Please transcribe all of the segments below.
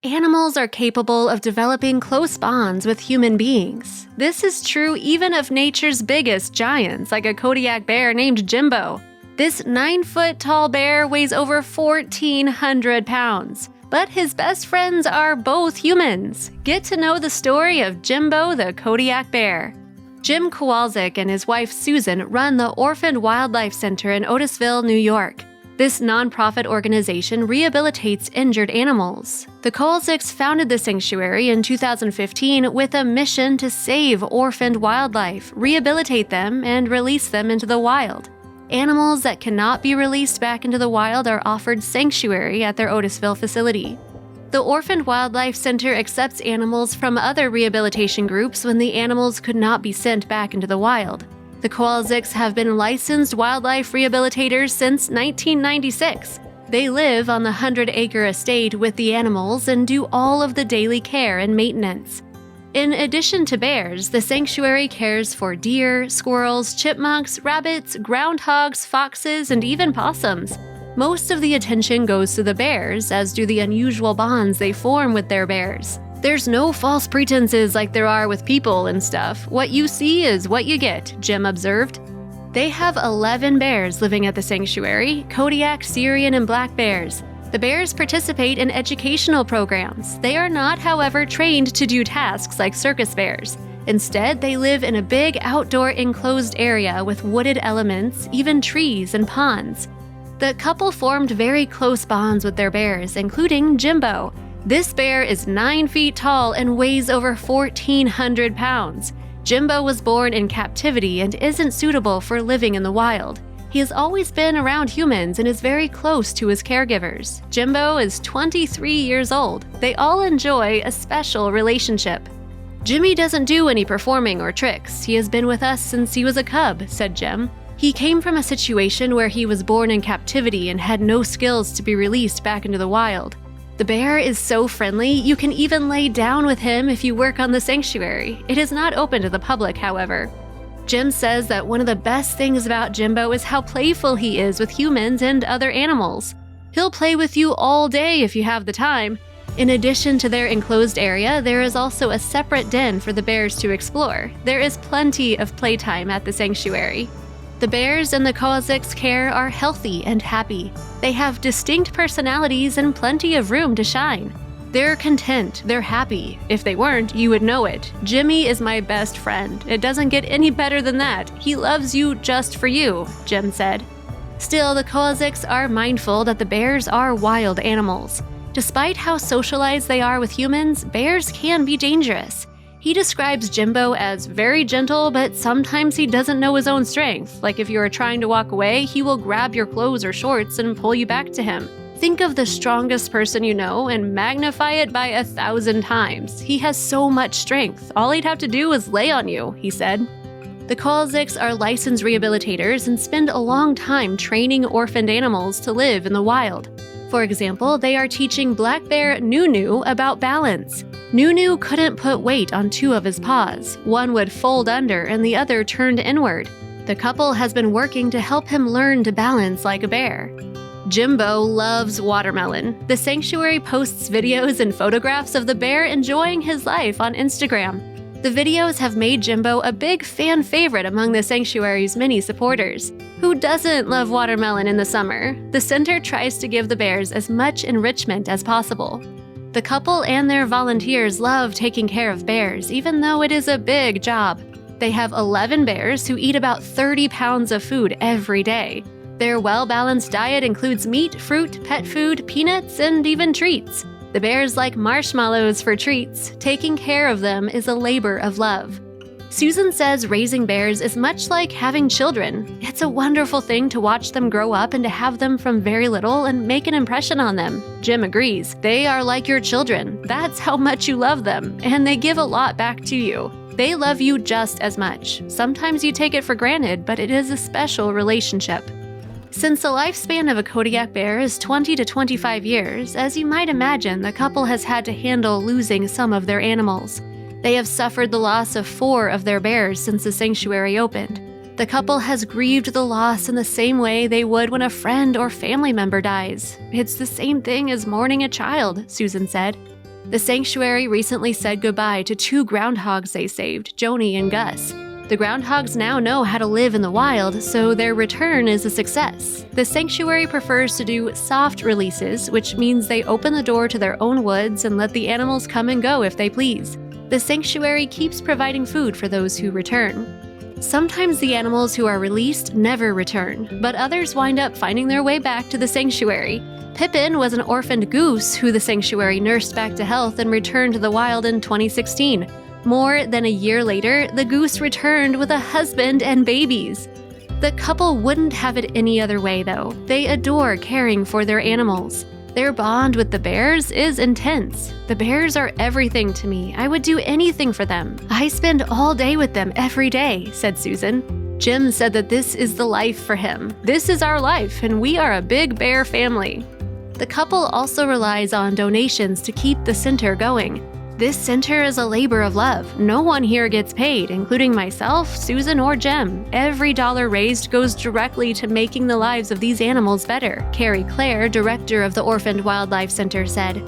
Animals are capable of developing close bonds with human beings. This is true even of nature's biggest giants, like a Kodiak bear named Jimbo. This 9-foot-tall bear weighs over 1,400 pounds. But his best friends are both humans. Get to know the story of Jimbo the Kodiak bear. Jim Kowalczyk and his wife Susan run the Orphan Wildlife Center in Otisville, New York. This nonprofit organization rehabilitates injured animals. The Kowalczyks founded the sanctuary in 2015 with a mission to save orphaned wildlife, rehabilitate them, and release them into the wild. Animals that cannot be released back into the wild are offered sanctuary at their Otisville facility. The Orphan Wildlife Center accepts animals from other rehabilitation groups when the animals could not be sent back into the wild. The Kowalczyks have been licensed wildlife rehabilitators since 1996. They live on the 100-acre estate with the animals and do all of the daily care and maintenance. In addition to bears, the sanctuary cares for deer, squirrels, chipmunks, rabbits, groundhogs, foxes, and even possums. Most of the attention goes to the bears, as do the unusual bonds they form with their bears. There's no false pretenses like there are with people and stuff. What you see is what you get, Jim observed. They have 11 bears living at the sanctuary, Kodiak, Syrian, and black bears. The bears participate in educational programs. They are not, however, trained to do tasks like circus bears. Instead, they live in a big outdoor enclosed area with wooded elements, even trees and ponds. The couple formed very close bonds with their bears, including Jimbo. This bear is 9 feet tall and weighs over 1,400 pounds. Jimbo was born in captivity and isn't suitable for living in the wild. He has always been around humans and is very close to his caregivers. Jimbo is 23 years old. They all enjoy a special relationship. Jimmy doesn't do any performing or tricks. He has been with us since he was a cub, said Jim. He came from a situation where he was born in captivity and had no skills to be released back into the wild. The bear is so friendly, you can even lay down with him if you work on the sanctuary. It is not open to the public, however. Jim says that one of the best things about Jimbo is how playful he is with humans and other animals. He'll play with you all day if you have the time. In addition to their enclosed area, there is also a separate den for the bears to explore. There is plenty of playtime at the sanctuary. The bears in the Kowalczyks' care are healthy and happy. They have distinct personalities and plenty of room to shine. They're content, they're happy. If they weren't, you would know it. Jimmy is my best friend. It doesn't get any better than that. He loves you just for you, Jim said. Still, the Kowalczyks are mindful that the bears are wild animals. Despite how socialized they are with humans, bears can be dangerous. He describes Jimbo as very gentle, but sometimes he doesn't know his own strength. Like if you are trying to walk away, he will grab your clothes or shorts and pull you back to him. Think of the strongest person you know and magnify it by 1,000 times. He has so much strength. All he'd have to do is lay on you, he said. The Kowalczyks are licensed rehabilitators and spend a long time training orphaned animals to live in the wild. For example, they are teaching black bear Nunu about balance. Nunu couldn't put weight on 2 of his paws. One would fold under and the other turned inward. The couple has been working to help him learn to balance like a bear. Jimbo loves watermelon. The sanctuary posts videos and photographs of the bear enjoying his life on Instagram. The videos have made Jimbo a big fan favorite among the sanctuary's many supporters. Who doesn't love watermelon in the summer? The center tries to give the bears as much enrichment as possible. The couple and their volunteers love taking care of bears, even though it is a big job. They have 11 bears who eat about 30 pounds of food every day. Their well-balanced diet includes meat, fruit, pet food, peanuts, and even treats. The bears like marshmallows for treats. Taking care of them is a labor of love. Susan says raising bears is much like having children. It's a wonderful thing to watch them grow up and to have them from very little and make an impression on them. Jim agrees. They are like your children. That's how much you love them, and they give a lot back to you. They love you just as much. Sometimes you take it for granted, but it is a special relationship. Since the lifespan of a Kodiak bear is 20 to 25 years, as you might imagine, the couple has had to handle losing some of their animals. They have suffered the loss of 4 of their bears since the sanctuary opened. The couple has grieved the loss in the same way they would when a friend or family member dies. It's the same thing as mourning a child, Susan said. The sanctuary recently said goodbye to 2 groundhogs they saved, Joni and Gus. The groundhogs now know how to live in the wild, so their return is a success. The sanctuary prefers to do soft releases, which means they open the door to their own woods and let the animals come and go if they please. The sanctuary keeps providing food for those who return. Sometimes the animals who are released never return, but others wind up finding their way back to the sanctuary. Pippin was an orphaned goose who the sanctuary nursed back to health and returned to the wild in 2016. More than a year later, the goose returned with a husband and babies. The couple wouldn't have it any other way, though. They adore caring for their animals. Their bond with the bears is intense. The bears are everything to me. I would do anything for them. I spend all day with them every day, said Susan. Jim said that this is the life for him. This is our life, and we are a big bear family. The couple also relies on donations to keep the center going. This center is a labor of love. No one here gets paid, including myself, Susan, or Jim. Every dollar raised goes directly to making the lives of these animals better, Carrie Clare, director of the Orphaned Wildlife Center, said.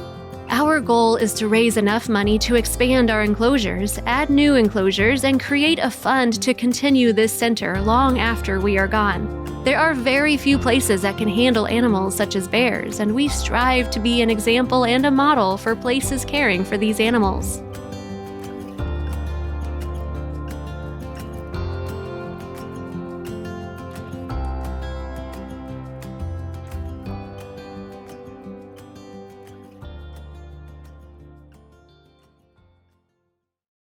Our goal is to raise enough money to expand our enclosures, add new enclosures, and create a fund to continue this center long after we are gone. There are very few places that can handle animals such as bears, and we strive to be an example and a model for places caring for these animals.